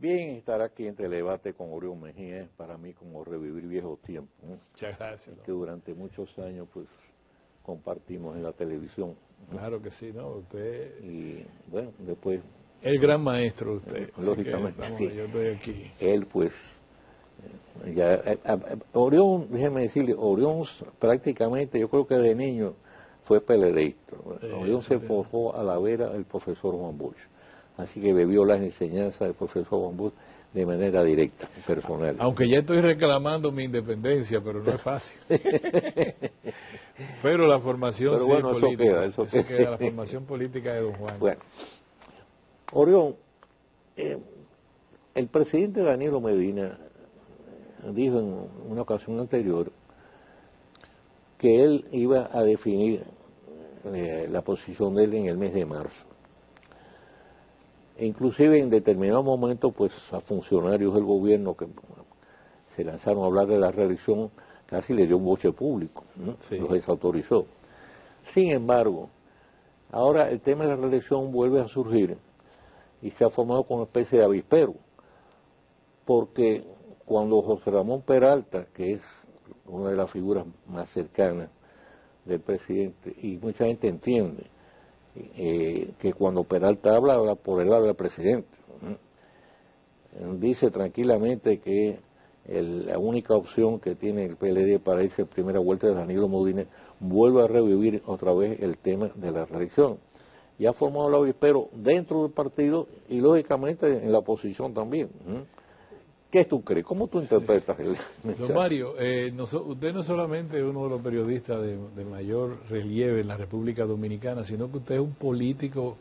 Bien estar aquí en Telebate con Orión Mejía, es para mí como revivir viejos tiempos, ¿no? Muchas gracias. Que durante muchos años pues compartimos en la televisión, ¿no? Claro que sí, ¿no? Usted... Y bueno, después... El gran maestro usted. Lógicamente. Yo estoy aquí. Él pues... Orión, déjeme decirle, Orión prácticamente, yo creo que de niño fue peledeísta. Orión se forjó a la vera del profesor Juan Bosch. Así que bebió las enseñanzas del profesor Juan Bosch de manera directa, personal. Aunque ya estoy reclamando mi independencia, pero no es fácil. Pero la formación pero bueno, sí política. Eso queda, la formación política de don Juan. Bueno, Orión, el presidente Danilo Medina dijo en una ocasión anterior que él iba a definir la posición de él en el mes de marzo. E inclusive en determinado momento, pues a funcionarios del gobierno que se lanzaron a hablar de la reelección, casi le dio un boche público, ¿no? Sí. Los desautorizó. Sin embargo, ahora el tema de la reelección vuelve a surgir y se ha formado como una especie de avispero, porque cuando José Ramón Peralta, que es una de las figuras más cercanas del presidente, y mucha gente entiende que cuando Peralta habla por el lado del presidente, dice tranquilamente que la única opción que tiene el PLD para irse en primera vuelta de Danilo Medina vuelve a revivir otra vez el tema de la reelección. Y ha formado el avispero dentro del partido y lógicamente en la oposición también. ¿Qué tú crees? ¿Cómo tú interpretas el mensaje? Don Mario, usted no solamente es uno de los periodistas de mayor relieve en la República Dominicana, sino que usted es un político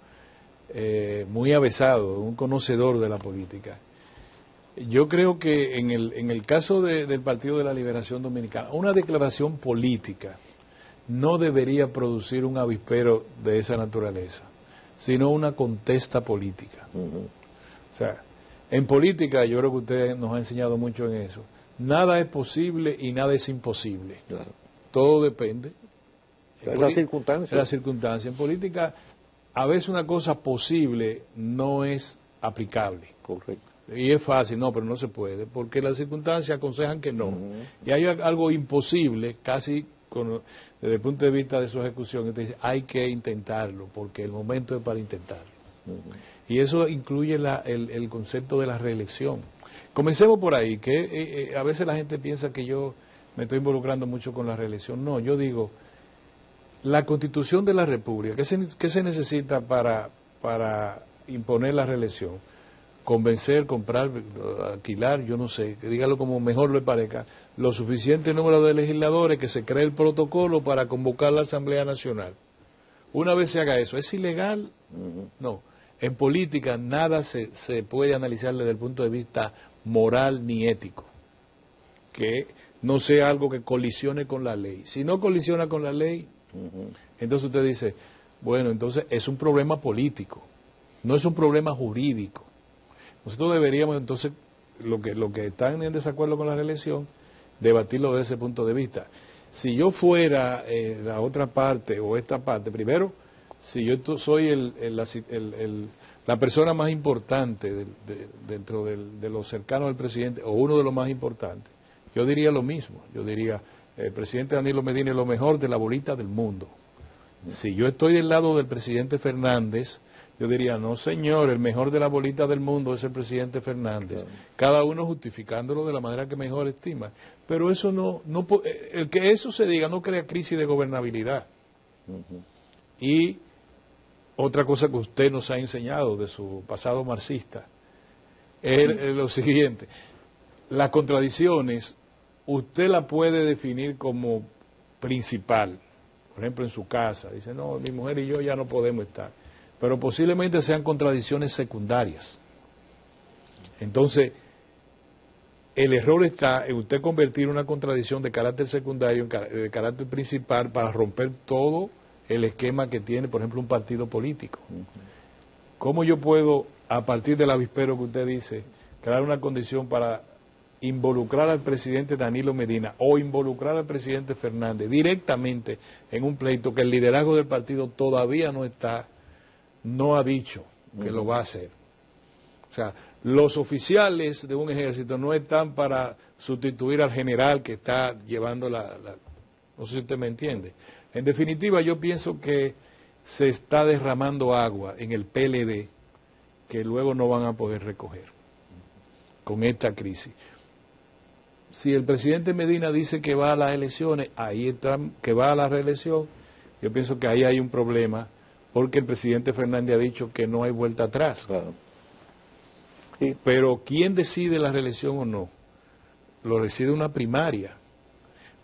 muy avesado, un conocedor de la política. Yo creo que en el caso del Partido de la Liberación Dominicana, una declaración política no debería producir un avispero de esa naturaleza, sino una contesta política. O sea, en política, yo creo que usted nos ha enseñado mucho en eso. Nada es posible y nada es imposible. Claro. Todo depende. De las circunstancias. De las circunstancias. En política, a veces una cosa posible no es aplicable. Correcto. Y es fácil, no, pero no se puede, porque las circunstancias aconsejan que no. Y hay algo imposible, casi desde el punto de vista de su ejecución, y usted dice, hay que intentarlo, porque el momento es para intentarlo. Y eso incluye el concepto de la reelección. Comencemos por ahí, que a veces la gente piensa que yo me estoy involucrando mucho con la reelección. No, yo digo, la Constitución de la República, ¿qué se necesita para imponer la reelección? Convencer, comprar, alquilar, yo no sé, dígalo como mejor le parezca, lo suficiente número de legisladores, que se cree el protocolo para convocar la Asamblea Nacional. Una vez se haga eso, ¿es ilegal? No. En política nada se puede analizar desde el punto de vista moral ni ético, que no sea algo que colisione con la ley. Si no colisiona con la ley, entonces usted dice, bueno, entonces es un problema político, no es un problema jurídico. Nosotros deberíamos entonces, lo que están en desacuerdo con la reelección, debatirlo desde ese punto de vista. Si yo fuera la otra parte o esta parte, primero, si yo soy la persona más importante dentro de los cercanos al presidente, o uno de los más importantes, yo diría lo mismo. Yo diría, el presidente Danilo Medina es lo mejor de la bolita del mundo. Si yo estoy del lado del presidente Fernández, yo diría, no señor, el mejor de la bolita del mundo es el presidente Fernández. Cada uno justificándolo de la manera que mejor estima. Pero eso el que eso se diga no crea crisis de gobernabilidad. Y otra cosa que usted nos ha enseñado de su pasado marxista es lo siguiente: las contradicciones usted las puede definir como principal. Por ejemplo, en su casa dice, no, mi mujer y yo ya no podemos estar, pero posiblemente sean contradicciones secundarias. Entonces, el error está en usted convertir una contradicción de carácter secundario de carácter principal para romper todo el esquema que tiene, por ejemplo, un partido político. ¿Cómo yo puedo, a partir del avispero que usted dice, crear una condición para involucrar al presidente Danilo Medina o involucrar al presidente Fernández directamente en un pleito que el liderazgo del partido todavía no ha dicho que lo va a hacer? O sea, los oficiales de un ejército no están para sustituir al general que está llevando no sé si usted me entiende. En definitiva, yo pienso que se está derramando agua en el PLD que luego no van a poder recoger con esta crisis. Si el presidente Medina dice que va a las elecciones, ahí está, que va a la reelección, yo pienso que ahí hay un problema, porque el presidente Fernández ha dicho que no hay vuelta atrás. Claro. Sí. Pero ¿quién decide la reelección o no? Lo decide una primaria.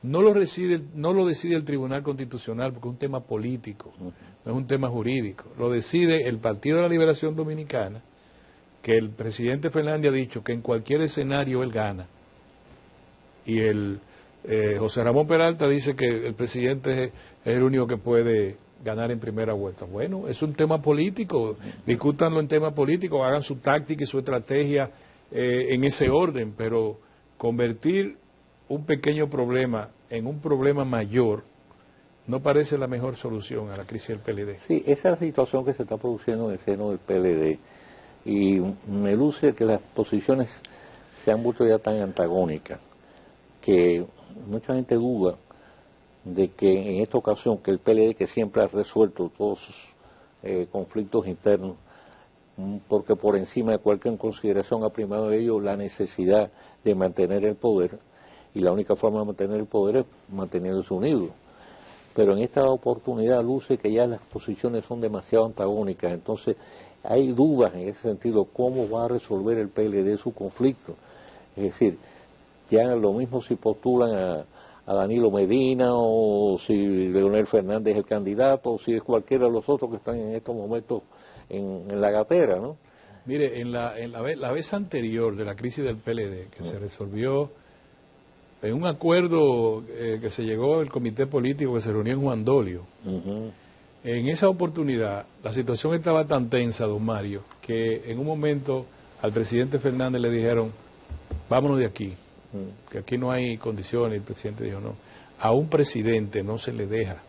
No lo decide el Tribunal Constitucional, porque es un tema político, no es un tema jurídico. Lo decide el Partido de la Liberación Dominicana, que el presidente Fernández ha dicho que en cualquier escenario él gana. Y José Ramón Peralta dice que el presidente es el único que puede ganar en primera vuelta. Bueno, es un tema político, discútanlo en tema político, hagan su táctica y su estrategia en ese orden, pero convertir un pequeño problema en un problema mayor no parece la mejor solución a la crisis del PLD. Sí, esa es la situación que se está produciendo en el seno del PLD, y me luce que las posiciones se han vuelto ya tan antagónicas que mucha gente duda de que en esta ocasión, que el PLD, que siempre ha resuelto todos sus conflictos internos, porque por encima de cualquier consideración ha primado de ello la necesidad de mantener el poder, y la única forma de mantener el poder es manteniéndose unidos. Pero en esta oportunidad luce que ya las posiciones son demasiado antagónicas, entonces hay dudas en ese sentido, cómo va a resolver el PLD su conflicto. Es decir, ya lo mismo si postulan a Danilo Medina, o si Leonel Fernández es el candidato, o si es cualquiera de los otros que están en estos momentos en la gatera, ¿no? Mire, la vez anterior de la crisis del PLD, que se resolvió en un acuerdo que se llegó el comité político que se reunió en Juan Dolio, en esa oportunidad la situación estaba tan tensa, don Mario, que en un momento al presidente Fernández le dijeron, vámonos de aquí, que aquí no hay condiciones. El presidente dijo, no, a un presidente no se le deja,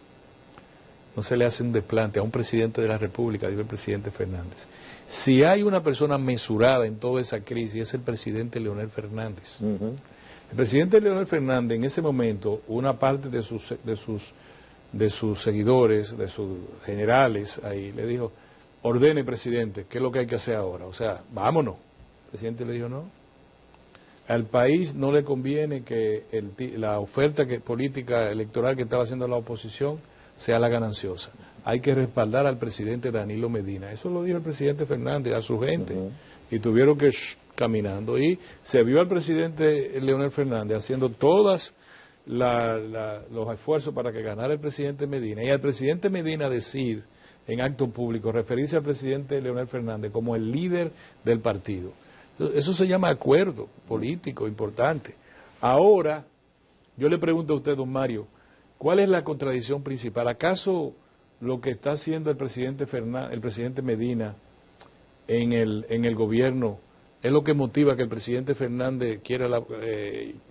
no se le hace un desplante, a un presidente de la República, dijo el presidente Fernández. Si hay una persona mesurada en toda esa crisis, es el presidente Leonel Fernández. El presidente Leonel Fernández, en ese momento, una parte de sus seguidores, de sus generales, ahí le dijo, ordene, presidente, ¿qué es lo que hay que hacer ahora? O sea, vámonos. El presidente le dijo, no. Al país no le conviene que la oferta política electoral que estaba haciendo la oposición sea la gananciosa. Hay que respaldar al presidente Danilo Medina. Eso lo dijo el presidente Fernández a su gente. Y tuvieron que caminando. Y se vio al presidente Leonel Fernández haciendo todos los esfuerzos para que ganara el presidente Medina. Y al presidente Medina decir en acto público, referirse al presidente Leonel Fernández como el líder del partido. Eso se llama acuerdo político importante. Ahora, yo le pregunto a usted, don Mario, ¿cuál es la contradicción principal? ¿Acaso lo que está haciendo el presidente Medina en el gobierno es lo que motiva que el presidente Fernández quiera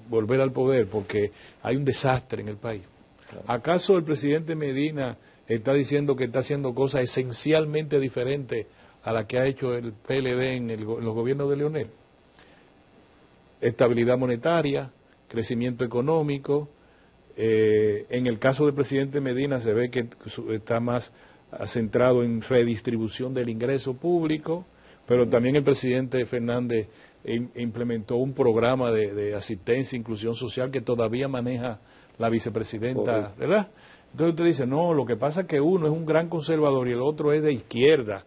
volver al poder? Porque hay un desastre en el país. ¿Acaso el presidente Medina está diciendo que está haciendo cosas esencialmente diferentes a la que ha hecho el PLD en los gobiernos de Leonel? Estabilidad monetaria, crecimiento económico. En el caso del presidente Medina se ve que está más centrado en redistribución del ingreso público, pero también el presidente Fernández implementó un programa de asistencia e inclusión social que todavía maneja la vicepresidenta, ¿verdad? Entonces usted dice, no, lo que pasa es que uno es un gran conservador y el otro es de izquierda,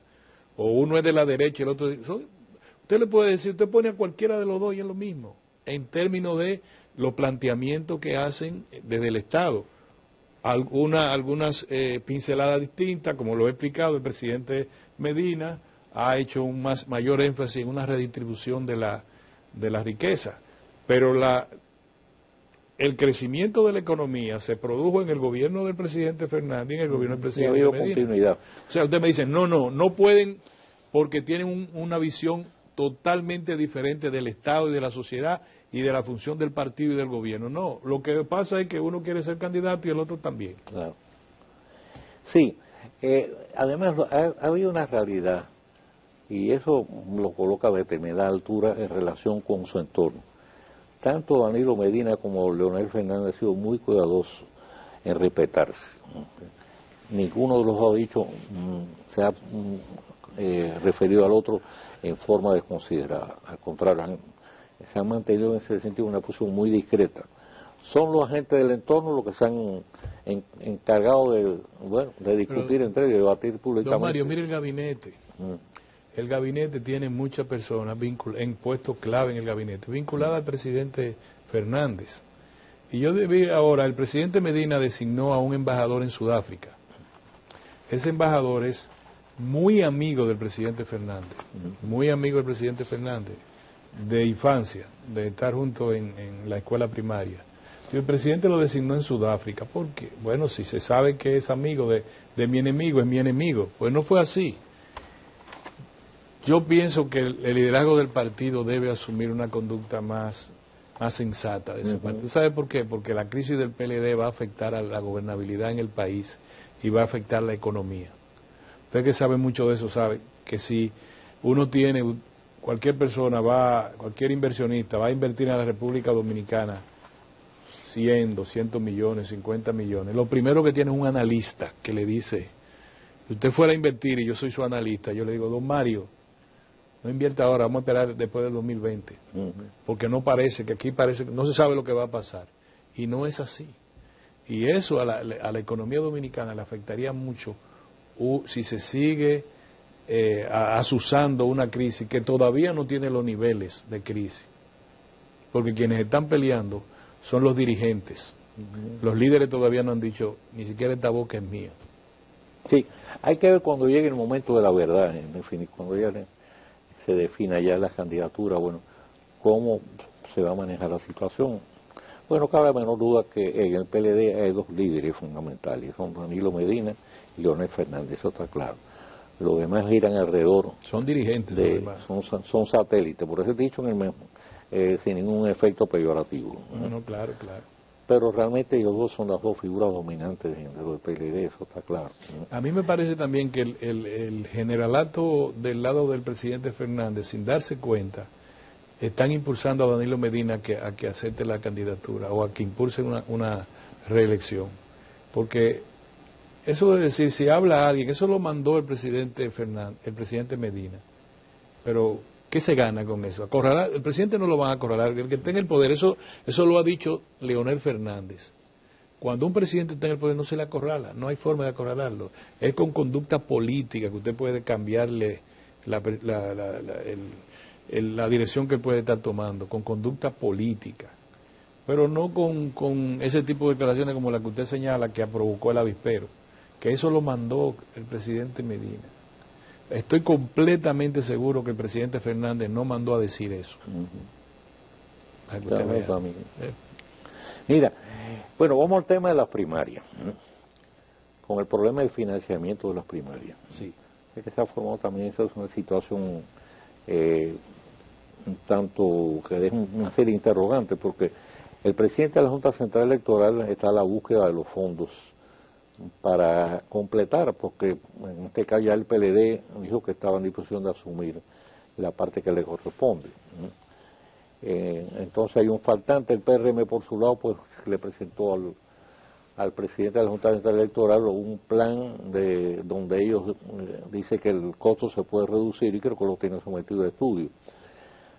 o uno es de la derecha y el otro... Usted le puede decir, usted pone a cualquiera de los dos y es lo mismo, en términos de los planteamientos que hacen desde el Estado. Algunas pinceladas distintas, como lo he explicado, el presidente Medina ha hecho un mayor énfasis en una redistribución de la riqueza, pero el crecimiento de la economía se produjo en el gobierno del presidente Fernández y en el gobierno del presidente Medina. Continuidad. O sea, usted me dice, no pueden, porque tienen una visión totalmente diferente del Estado y de la sociedad y de la función del partido y del gobierno. No, lo que pasa es que uno quiere ser candidato y el otro también. Claro. Sí, además ha habido una realidad y eso lo coloca a determinada altura en relación con su entorno. Tanto Danilo Medina como Leonel Fernández han sido muy cuidadosos en respetarse. Ninguno de los dos ha dicho, se ha referido al otro en forma desconsiderada. Al contrario, se han mantenido en ese sentido una posición muy discreta. Son los agentes del entorno los que se han encargado de discutir entre ellos, de debatir públicamente. Don Mario, mire el gabinete. El gabinete tiene muchas personas en puestos clave en el gabinete, vinculadas al presidente Fernández. Y yo debí ahora, el presidente Medina designó a un embajador en Sudáfrica. Ese embajador es muy amigo del presidente Fernández, muy amigo del presidente Fernández, de infancia, de estar juntos en la escuela primaria. Si el presidente lo designó en Sudáfrica, ¿por qué? Bueno, si se sabe que es amigo de mi enemigo, es mi enemigo. Pues no fue así. Yo pienso que el liderazgo del partido debe asumir una conducta más sensata de ese partido. ¿Sabe por qué? Porque la crisis del PLD va a afectar a la gobernabilidad en el país y va a afectar la economía. Usted que sabe mucho de eso sabe que si uno tiene, cualquier persona cualquier inversionista va a invertir en la República Dominicana 100, 200 millones, 50 millones, lo primero que tiene es un analista que le dice, si usted fuera a invertir y yo soy su analista, yo le digo, don Mario, no invierta ahora, vamos a esperar después del 2020, porque no parece, que aquí parece, no se sabe lo que va a pasar, y no es así. Y eso a la economía dominicana le afectaría mucho si se sigue azuzando una crisis que todavía no tiene los niveles de crisis, porque quienes están peleando son los dirigentes. Los líderes todavía no han dicho, ni siquiera esta boca es mía. Sí, hay que ver cuando llegue el momento de la verdad, en definitiva, cuando ya se defina ya la candidatura, bueno, cómo se va a manejar la situación. Bueno, cabe la menor duda que en el PLD hay dos líderes fundamentales, son Danilo Medina y Leonel Fernández, eso está claro. Los demás giran alrededor. Son dirigentes, son satélites, por eso he dicho sin ningún efecto peyorativo. No, claro, claro. Pero realmente ellos dos son las dos figuras dominantes del PLD, eso está claro. A mí me parece también que el generalato del lado del presidente Fernández, sin darse cuenta, están impulsando a Danilo Medina a que acepte la candidatura o a que impulse una reelección. Porque eso de decir, si habla alguien, eso lo mandó el presidente Medina, pero ¿qué se gana con eso? Acorralar, el presidente no lo van a acorralar, el que tenga el poder, eso lo ha dicho Leonel Fernández. Cuando un presidente está en el poder no se le acorrala, no hay forma de acorralarlo. Es con conducta política que usted puede cambiarle la dirección que él puede estar tomando, con conducta política. Pero no con ese tipo de declaraciones como la que usted señala que provocó el avispero, que eso lo mandó el presidente Medina. Estoy completamente seguro que el presidente Fernández no mandó a decir eso. Mira, bueno, vamos al tema de las primarias, con el problema del financiamiento de las primarias. Sí. Es que se ha formado también esa es una situación un tanto que deja una serie de interrogantes, porque el presidente de la Junta Central Electoral está a la búsqueda de los fondos para completar, porque en este caso ya el PLD dijo que estaba en disposición de asumir la parte que le corresponde. Entonces hay un faltante, el PRM por su lado pues le presentó al presidente de la Junta Central Electoral un plan donde ellos dicen que el costo se puede reducir y creo que lo tienen sometido a estudio.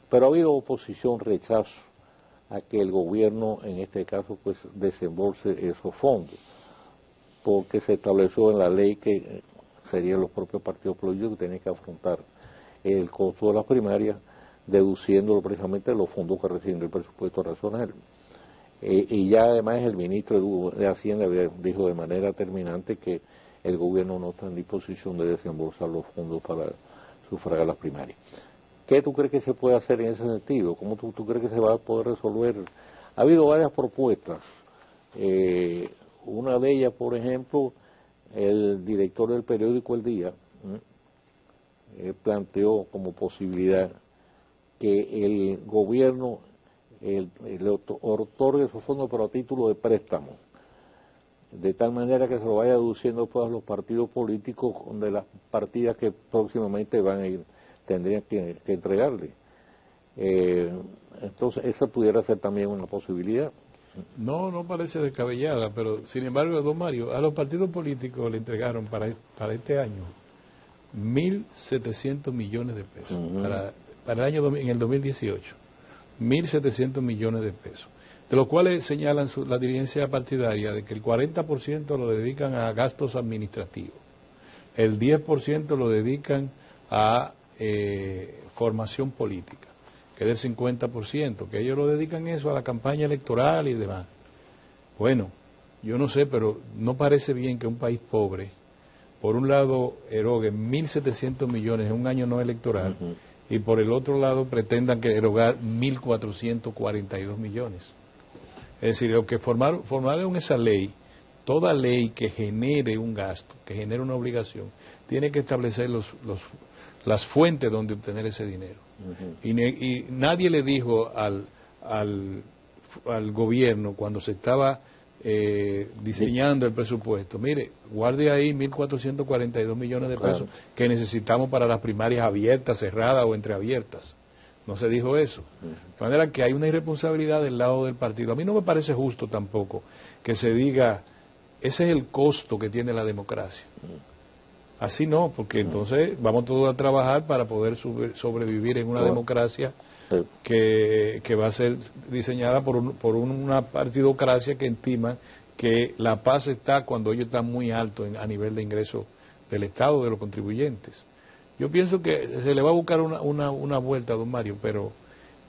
Pero ha habido oposición, rechazo a que el gobierno en este caso pues desembolse esos fondos, porque se estableció en la ley que serían los propios partidos políticos que tienen que afrontar el costo de las primarias, deduciéndolo precisamente de los fondos que reciben del presupuesto nacional. Y ya además el ministro de Hacienda dijo de manera terminante que el gobierno no está en disposición de desembolsar los fondos para sufragar las primarias. ¿Qué tú crees que se puede hacer en ese sentido? ¿Cómo tú crees que se va a poder resolver? Ha habido varias propuestas. Una de ellas, por ejemplo, el director del periódico El Día planteó como posibilidad que el gobierno otorgue esos fondos pero a título de préstamo, de tal manera que se lo vaya deduciendo pues a los partidos políticos de las partidas que próximamente van a ir tendrían que entregarle. Entonces, esa pudiera ser también una posibilidad. No, no parece descabellada, pero sin embargo, don Mario, a los partidos políticos le entregaron para este año 1.700 millones de pesos, para el año en el 2018, 1.700 millones de pesos, de los cuales señalan la dirigencia partidaria de que el 40% lo dedican a gastos administrativos, el 10% lo dedican a formación política, que es el 50%, que ellos lo dedican eso a la campaña electoral y demás. Bueno, yo no sé, pero no parece bien que un país pobre, por un lado, erogue 1.700 millones en un año no electoral, y por el otro lado pretendan que erogar 1.442 millones. Es decir, lo que formaron esa ley, toda ley que genere un gasto, que genere una obligación, tiene que establecer las fuentes donde obtener ese dinero. Y nadie le dijo al gobierno cuando se estaba diseñando el presupuesto, mire, guarde ahí 1.442 millones de pesos que necesitamos para las primarias abiertas, cerradas o entreabiertas. No se dijo eso. De manera que hay una irresponsabilidad del lado del partido. A mí no me parece justo tampoco que se diga, ese es el costo que tiene la democracia. Así no, porque entonces vamos todos a trabajar para poder sobrevivir en una democracia que va a ser diseñada por una partidocracia que estima que la paz está cuando ellos están muy altos a nivel de ingresos del Estado, de los contribuyentes. Yo pienso que se le va a buscar una vuelta, don Mario, pero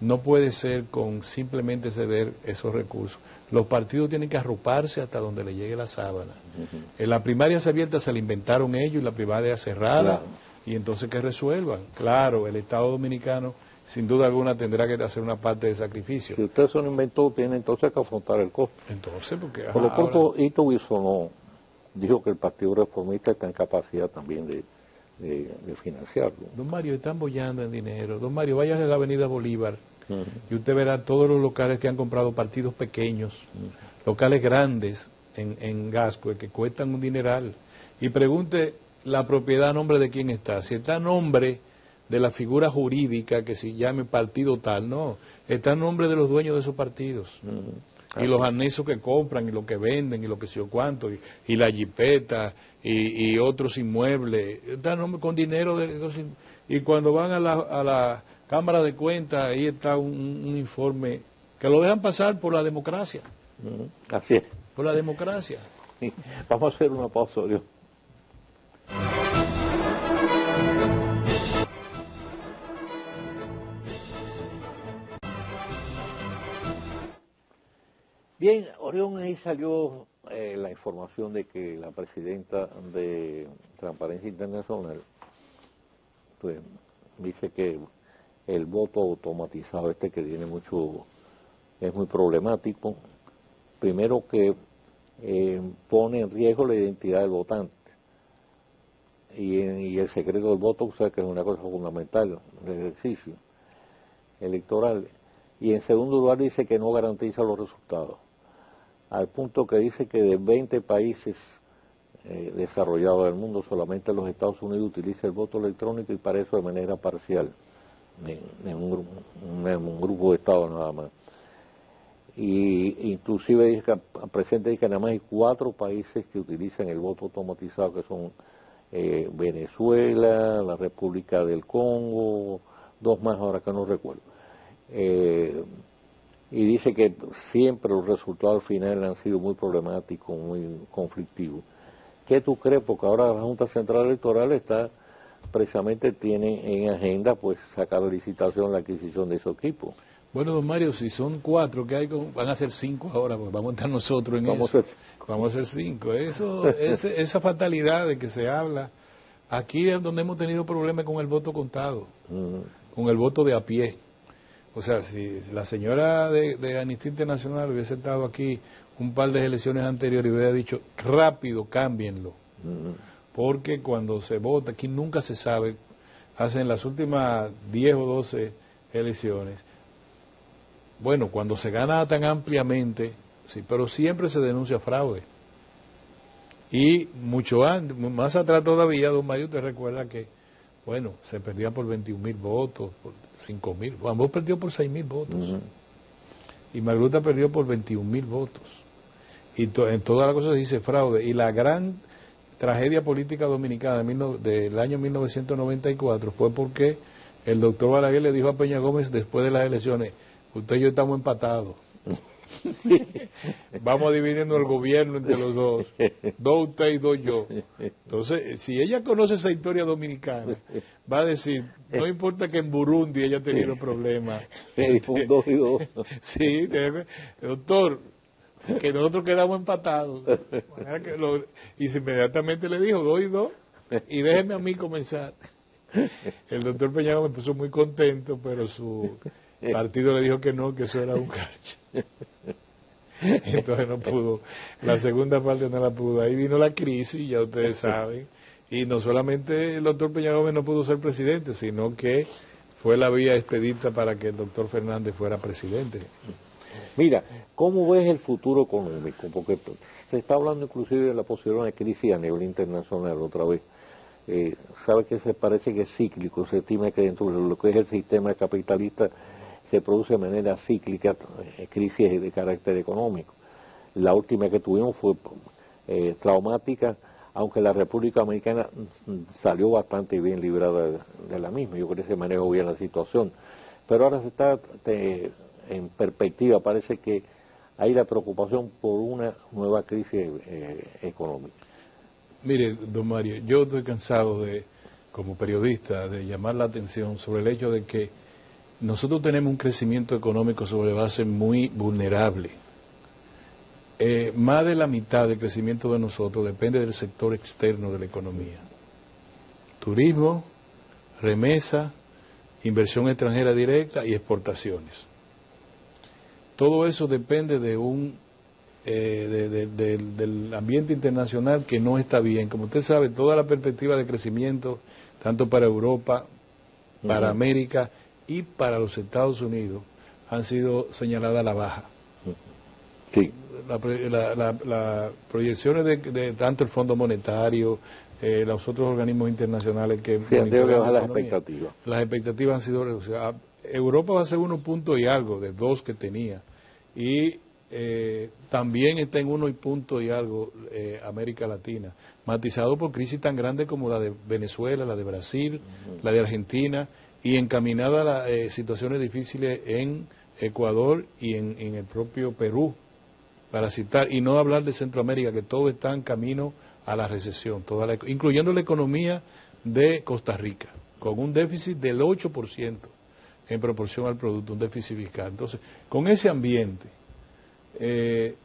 no puede ser con simplemente ceder esos recursos. Los partidos tienen que arroparse hasta donde le llegue la sábana. En la primaria abierta se la inventaron ellos y la primaria cerrada, y entonces que resuelvan. Claro, el Estado Dominicano sin duda alguna tendrá que hacer una parte de sacrificio. Si usted se lo inventó, tiene entonces que afrontar el costo. Entonces, porque... Por lo pronto, Hito Bisonó dijo que el Partido Reformista está en capacidad también de financiarlo. Don Mario, están bollando en dinero. Don Mario, vaya a la Avenida Bolívar y usted verá todos los locales que han comprado partidos pequeños, locales grandes en Gascue, que cuestan un dineral. Y pregunte la propiedad a nombre de quién está. Si está a nombre de la figura jurídica que se llame partido tal, no. Está a nombre de los dueños de esos partidos. Y los anexos que compran, y lo que venden, y lo que sé yo cuánto, y la jipeta, y otros inmuebles, está a nombre con dinero y cuando van a la Cámara de Cuentas, ahí está un informe que lo dejan pasar por la democracia. Así es. Por la democracia. Vamos a hacer una pausa, Dios. Bien, Orión, ahí salió la información de que la presidenta de Transparencia Internacional pues dice que el voto automatizado que tiene es muy problemático. Primero que pone en riesgo la identidad del votante y el secreto del voto, o sea que es una cosa fundamental del ejercicio electoral. Y en segundo lugar dice que no garantiza los resultados, al punto que dice que de 20 países desarrollados del mundo, solamente los Estados Unidos utiliza el voto electrónico, y para eso de manera parcial, en un grupo de estados nada más. Y inclusive dice que, presente dice que nada más hay 4 países que utilizan el voto automatizado, que son Venezuela, la República del Congo, 2 más ahora que no recuerdo. Y dice que siempre los resultados al final han sido muy problemáticos, muy conflictivos. ¿Qué tú crees? Porque ahora la Junta Central Electoral precisamente tiene en agenda pues sacar a licitación la adquisición de esos equipos. Bueno, don Mario, si son 4 que hay, van a ser 5 ahora, porque vamos a estar nosotros en eso. Vamos a ser 5. Esa fatalidad de que se habla, aquí es donde hemos tenido problemas con el voto contado, con el voto de a pie. O sea, si la señora de Amnistía Internacional hubiese estado aquí un par de elecciones anteriores y hubiera dicho, rápido, cámbienlo. Porque cuando se vota, aquí nunca se sabe, hacen las últimas 10 o 12 elecciones. Bueno, cuando se gana tan ampliamente, sí, pero siempre se denuncia fraude. Y mucho antes, más atrás todavía, don Mario, te recuerda que bueno, se perdía por 21.000 votos, por 5.000, Juan perdió por 6.000 votos, y Magluta perdió por 21.000 votos, y en toda la cosa se dice fraude, y la gran tragedia política dominicana del año 1994 fue porque el doctor Balaguer le dijo a Peña Gómez después de las elecciones: usted y yo estamos empatados. Vamos dividiendo el gobierno entre los dos. Dos usted y dos yo. Entonces, si ella conoce esa historia dominicana, va a decir, no importa que en Burundi ella ha tenido problemas. Sí, doctor, que nosotros quedamos empatados. Y inmediatamente le dijo, 2 y 2, y déjeme a mí comenzar. El doctor Peña me puso muy contento, pero su partido le dijo que no, que eso era un cacho. Entonces no pudo, la segunda parte no la pudo. Ahí vino la crisis, ya ustedes saben, y no solamente el doctor Peña Gómez no pudo ser presidente, sino que fue la vía expedita para que el doctor Fernández fuera presidente. Mira, ¿cómo ves el futuro económico? Porque se está hablando inclusive de la posibilidad de crisis a nivel internacional otra vez. Sabe que se parece que es cíclico, se estima que dentro de lo que es el sistema capitalista se produce de manera cíclica crisis de carácter económico. La última que tuvimos fue traumática, aunque la República Dominicana salió bastante bien librada de la misma. Yo creo que se manejó bien la situación. Pero ahora se está en perspectiva, parece que hay la preocupación por una nueva crisis económica. Mire, don Mario, yo estoy cansado como periodista, de llamar la atención sobre el hecho de que nosotros tenemos un crecimiento económico sobre base muy vulnerable. Más de la mitad del crecimiento de nosotros depende del sector externo de la economía. Turismo, remesa, inversión extranjera directa y exportaciones. Todo eso depende de del ambiente internacional que no está bien. Como usted sabe, toda la perspectiva de crecimiento, tanto para Europa, para América y para los Estados Unidos, han sido señaladas a la baja. Sí. Las proyecciones de tanto el Fondo Monetario, los otros organismos internacionales que monitorean las expectativas. Las expectativas han sido reducidas. Europa va a ser 1 punto y algo de 2 que tenía, y también está en 1 punto y algo América Latina, matizado por crisis tan grandes como la de Venezuela, la de Brasil, la de Argentina, y encaminada a situaciones difíciles en Ecuador y en el propio Perú, para citar, y no hablar de Centroamérica, que todo está en camino a la recesión, incluyendo la economía de Costa Rica, con un déficit del 8% en proporción al producto, un déficit fiscal. Entonces, con ese ambiente,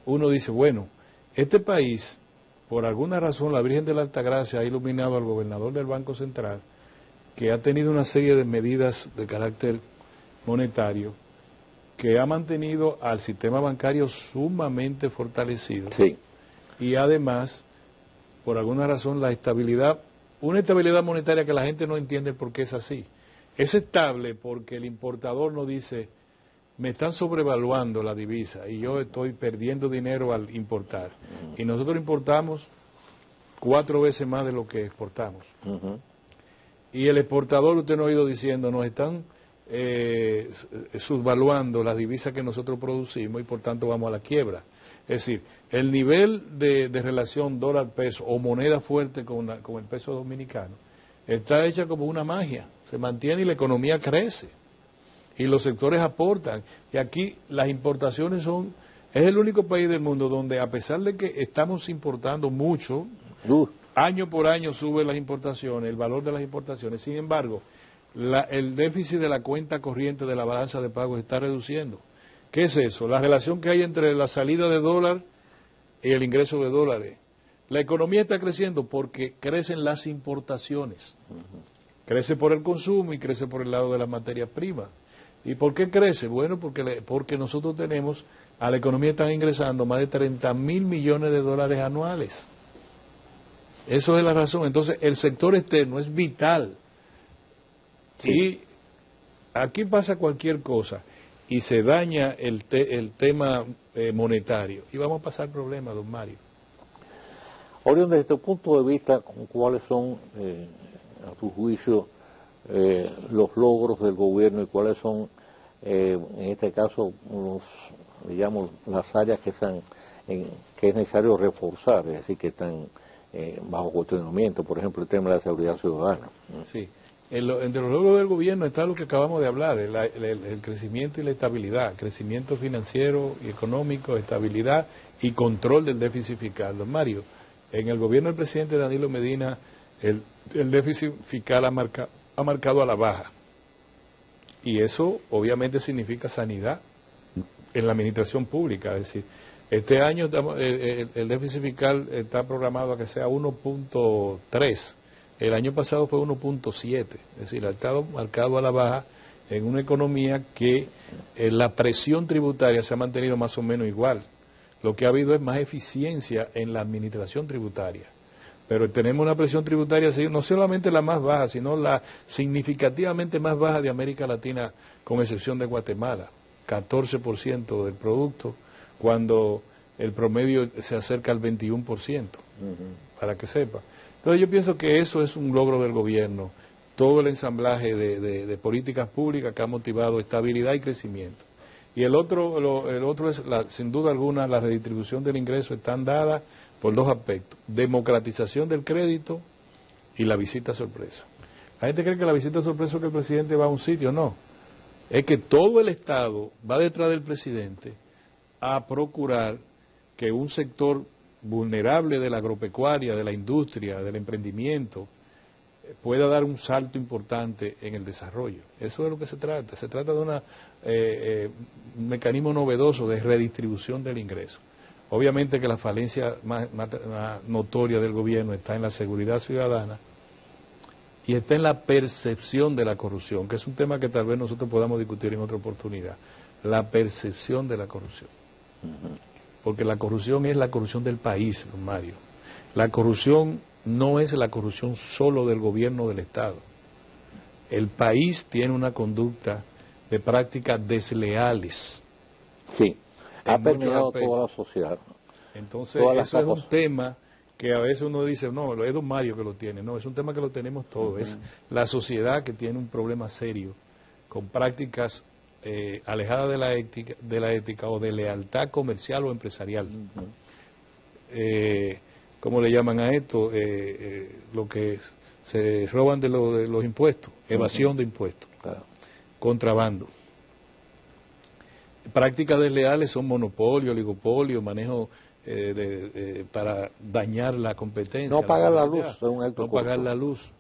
uno dice, bueno, este país, por alguna razón, la Virgen de la Altagracia ha iluminado al gobernador del Banco Central, que ha tenido una serie de medidas de carácter monetario, que ha mantenido al sistema bancario sumamente fortalecido. Sí. Y además, por alguna razón, una estabilidad monetaria que la gente no entiende por qué es así. Es estable porque el importador no dice, me están sobrevaluando la divisa y yo estoy perdiendo dinero al importar. Y nosotros importamos 4 veces más de lo que exportamos. Y el exportador, usted no ha oído diciendo, nos están subvaluando las divisas que nosotros producimos y por tanto vamos a la quiebra. Es decir, el nivel de relación dólar-peso o moneda fuerte con el peso dominicano está hecha como una magia, se mantiene y la economía crece y los sectores aportan. Y aquí las importaciones es el único país del mundo donde, a pesar de que estamos importando mucho, año por año suben las importaciones, el valor de las importaciones, sin embargo, el déficit de la cuenta corriente de la balanza de pagos está reduciendo. ¿Qué es eso? La relación que hay entre la salida de dólar y el ingreso de dólares. La economía está creciendo porque crecen las importaciones. Crece por el consumo y crece por el lado de las materias primas. ¿Y por qué crece? Bueno, porque nosotros tenemos, a la economía están ingresando más de 30.000 millones de dólares anuales. Eso es la razón. Entonces, el sector externo es vital. Sí. Y aquí pasa cualquier cosa y se daña el tema monetario y vamos a pasar problemas, don Mario. Orión, desde tu punto de vista, ¿cuáles son, a tu juicio, los logros del gobierno y cuáles son, en este caso, digamos, las áreas que que es necesario reforzar, es decir, que están bajo cuestionamiento, por ejemplo, el tema de la seguridad ciudadana. Sí. Entre los logros del gobierno está lo que acabamos de hablar, el crecimiento y la estabilidad, crecimiento financiero y económico, estabilidad y control del déficit fiscal. Don Mario, en el gobierno del presidente Danilo Medina, el déficit fiscal ha marcado a la baja. Y eso obviamente significa sanidad en la administración pública. Es decir, este año el déficit fiscal está programado a que sea 1.3. El año pasado fue 1.7. Es decir, ha estado marcado a la baja en una economía que la presión tributaria se ha mantenido más o menos igual. Lo que ha habido es más eficiencia en la administración tributaria. Pero tenemos una presión tributaria no solamente la más baja, sino la significativamente más baja de América Latina, con excepción de Guatemala. 14% del producto, cuando el promedio se acerca al 21%, para que sepa. Entonces yo pienso que eso es un logro del gobierno, todo el ensamblaje de políticas públicas que ha motivado estabilidad y crecimiento. Y el otro es, sin duda alguna, la redistribución del ingreso están dadas por dos aspectos: democratización del crédito y la visita sorpresa. La gente cree que la visita sorpresa es que el presidente va a un sitio. No, es que todo el Estado va detrás del presidente a procurar que un sector vulnerable de la agropecuaria, de la industria, del emprendimiento, pueda dar un salto importante en el desarrollo. Eso es lo que se trata. Se trata de un mecanismo novedoso de redistribución del ingreso. Obviamente que la falencia más notoria del gobierno está en la seguridad ciudadana y está en la percepción de la corrupción, que es un tema que tal vez nosotros podamos discutir en otra oportunidad. La percepción de la corrupción. Porque la corrupción es la corrupción del país, don Mario. La corrupción no es la corrupción solo del gobierno del Estado. El país tiene una conducta de prácticas desleales. Sí, ha permeado toda la sociedad. Entonces, eso es un tema que a veces uno dice, no, es don Mario que lo tiene. No, es un tema que lo tenemos todos. Es la sociedad que tiene un problema serio con prácticas alejadas de la ética o de lealtad comercial o empresarial. ¿Cómo le llaman a esto? Lo que se roban de los impuestos, evasión de impuestos, contrabando. Prácticas desleales son monopolio, oligopolio, manejo para dañar la competencia. No pagar la luz es un alto costo. No pagar la luz.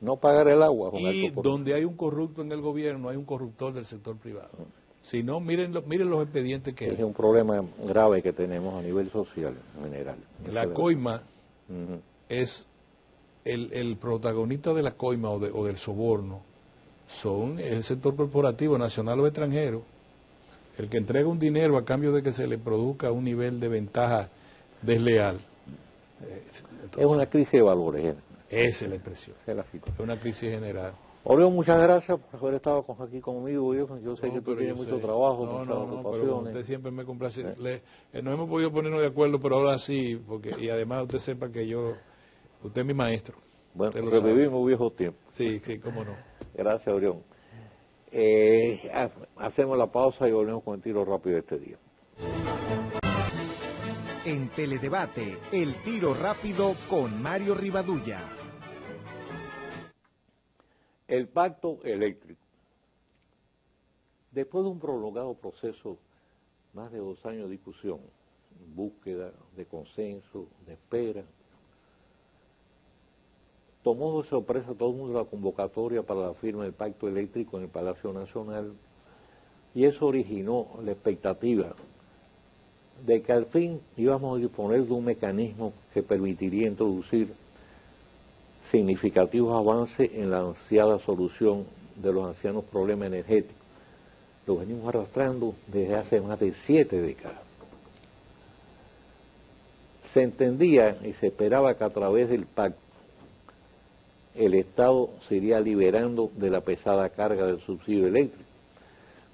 No pagar el agua. Y donde hay un corrupto en el gobierno, hay un corruptor del sector privado. Si no, miren los expedientes que hay. Es un problema grave que tenemos a nivel social en general. La coima es el protagonista de la coima o del soborno, son el sector corporativo, nacional o extranjero, el que entrega un dinero a cambio de que se le produzca un nivel de ventaja desleal. Entonces, es una crisis de valores. Esa es la expresión. Es una crisis general. Orión, muchas gracias por haber estado aquí conmigo. Yo sé que tú tienes mucho trabajo, muchas ocupaciones. Usted siempre me complace. No hemos podido ponernos de acuerdo, pero ahora sí, y además usted sepa que usted es mi maestro. Bueno, revivimos viejos tiempos. Sí, cómo no. Gracias, Orión. Hacemos la pausa y volvemos con el tiro rápido de este día. En Teledebate, el tiro rápido con Mario Rivadulla. El pacto eléctrico. Después de un prolongado proceso, más de 2 años de discusión, búsqueda de consenso, de espera, tomó de sorpresa a todo el mundo la convocatoria para la firma del pacto eléctrico en el Palacio Nacional, y eso originó la expectativa de que al fin íbamos a disponer de un mecanismo que permitiría introducir significativos avances en la ansiada solución de los ancianos problemas energéticos. Lo venimos arrastrando desde hace más de 7 décadas. Se entendía y se esperaba que a través del pacto el Estado se iría liberando de la pesada carga del subsidio eléctrico.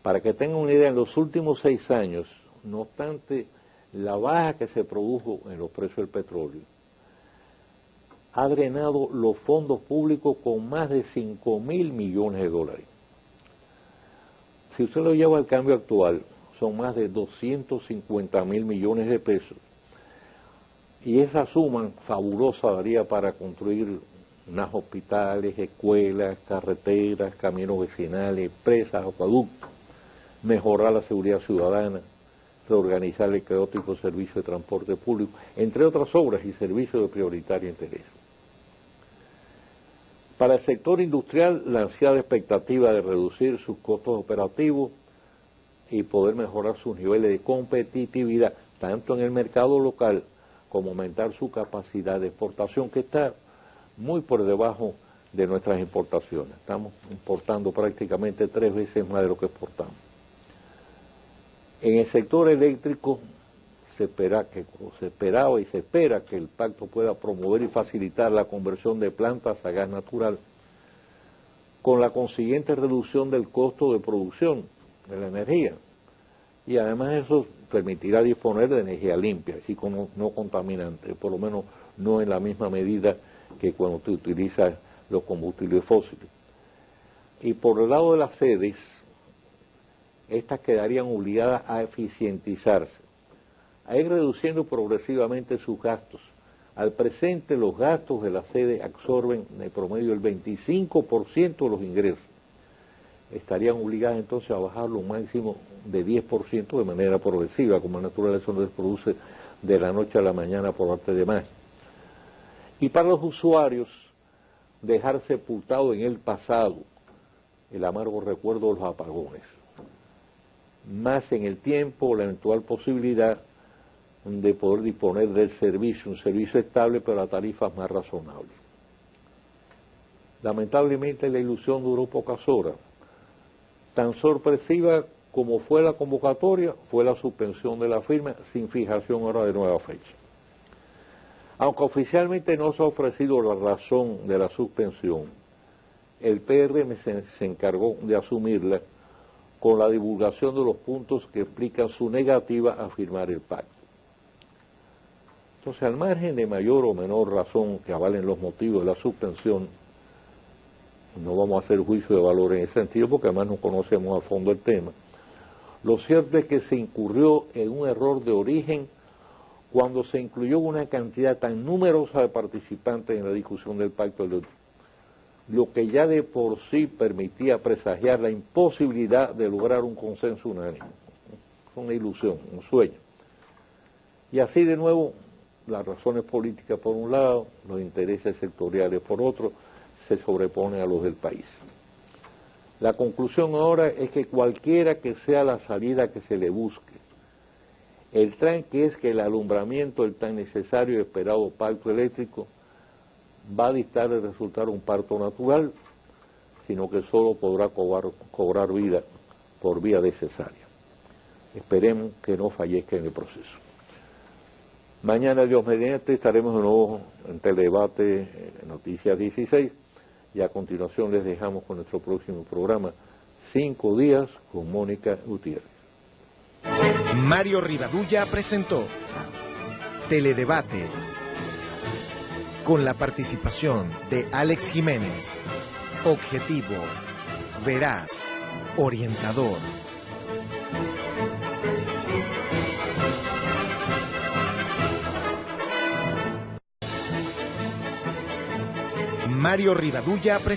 Para que tengan una idea, en los últimos 6 años, no obstante la baja que se produjo en los precios del petróleo, ha drenado los fondos públicos con más de 5.000 millones de dólares. Si usted lo lleva al cambio actual, son más de 250.000 millones de pesos. Y esa suma fabulosa daría para construir unos hospitales, escuelas, carreteras, caminos vecinales, presas, acueductos, mejorar la seguridad ciudadana, reorganizar el caótico servicio de transporte público, entre otras obras y servicios de prioritario interés. Para el sector industrial, la ansiada expectativa de reducir sus costos operativos y poder mejorar sus niveles de competitividad, tanto en el mercado local como aumentar su capacidad de exportación, que está muy por debajo de nuestras importaciones. Estamos importando prácticamente 3 veces más de lo que exportamos. En el sector eléctrico se esperaba y se espera que el pacto pueda promover y facilitar la conversión de plantas a gas natural, con la consiguiente reducción del costo de producción de la energía. Y además eso permitirá disponer de energía limpia, así como no contaminante, por lo menos no en la misma medida que cuando usted utiliza los combustibles fósiles. Y por el lado de las sedes, estas quedarían obligadas a eficientizarse, a ir reduciendo progresivamente sus gastos. Al presente, los gastos de la sede absorben en promedio el 25% de los ingresos. Estarían obligadas entonces a bajarlo un máximo de 10% de manera progresiva, como naturaleza no se produce de la noche a la mañana por arte de magia. Y para los usuarios, dejar sepultado en el pasado el amargo recuerdo de los apagones. Más en el tiempo, la eventual posibilidad de poder disponer del servicio, un servicio estable pero a tarifas más razonables. Lamentablemente la ilusión duró pocas horas. Tan sorpresiva como fue la convocatoria, fue la suspensión de la firma sin fijación ahora de nueva fecha. Aunque oficialmente no se ha ofrecido la razón de la suspensión, el PRM se encargó de asumirla con la divulgación de los puntos que explican su negativa a firmar el pacto. Entonces, al margen de mayor o menor razón que avalen los motivos de la suspensión, no vamos a hacer juicio de valor en ese sentido porque además no conocemos a fondo el tema. Lo cierto es que se incurrió en un error de origen cuando se incluyó una cantidad tan numerosa de participantes en la discusión del pacto, lo que ya de por sí permitía presagiar la imposibilidad de lograr un consenso unánime. Una ilusión, un sueño. Y así de nuevo, las razones políticas por un lado, los intereses sectoriales por otro, se sobreponen a los del país. La conclusión ahora es que cualquiera que sea la salida que se le busque, el tranque es que el alumbramiento del tan necesario y esperado pacto eléctrico va a dictar de resultar un parto natural, sino que solo podrá cobrar vida por vía de cesárea. Esperemos que no fallezca en el proceso. Mañana, Dios mediante, estaremos de nuevo en Teledebate, Noticias 16, y a continuación les dejamos con nuestro próximo programa, 5 días con Mónica Gutiérrez. Mario Rivadulla presentó Teledebate, con la participación de Alex Jiménez, objetivo, veraz, orientador. Mario Rivadulla presentó